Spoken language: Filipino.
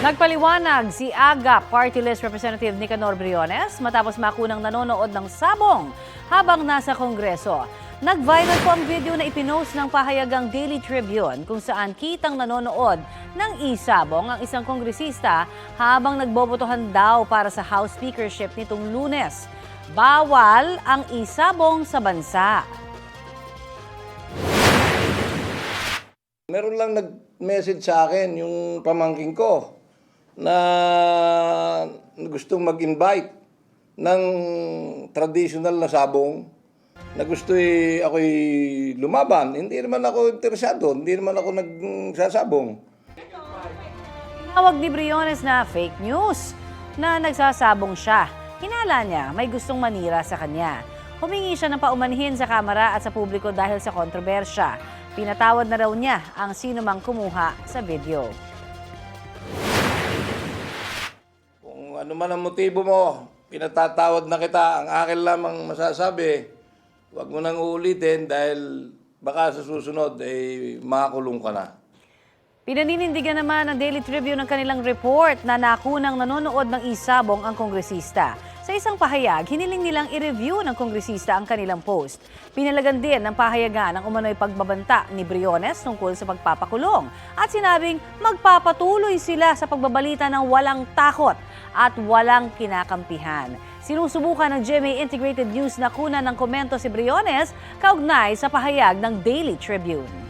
Nagpaliwanag si AGA Party List Representative Nicanor Briones matapos makunang nanonood ng sabong habang nasa Kongreso. Nag-viral po ang video na ipinost ng pahayagang Daily Tribune kung saan kitang nanonood ng isabong ang isang kongresista habang nagbobotohan daw para sa House Speakership nitong Lunes. Bawal ang isabong sa bansa. Meron lang nag-message sa akin yung pamangkin ko na gustong mag-invite ng traditional na sabong na gusto ako'y lumaban. Hindi naman ako interesado, hindi naman ako nagsasabong. Tinawag ni Briones na fake news na nagsasabong siya. Hinala niya may gustong manira sa kanya. Humingi siya ng paumanhin sa kamera at sa publiko dahil sa kontrobersya. Pinatawad na raw niya ang sinumang kumuha sa video. Kung ano man ang motibo mo, pinatatawad na kita. Ang akin lamang masasabi, huwag mo nang uulitin dahil baka sa susunod makakulong ka na. Pinaninindigan naman ng Daily Tribune ng kanilang report na nakunang nanonood ng isabong ang kongresista. Sa isang pahayag, hiniling nilang i-review ng kongresista ang kanilang post. Pinalagan din ng pahayagan ang umano'y pagbabanta ni Briones tungkol sa pagpapakulong at sinabing magpapatuloy sila sa pagbabalita ng walang takot at walang kinakampihan. Sinusubukan ng GMA Integrated News na kunan ng komento si Briones kaugnay sa pahayag ng Daily Tribune.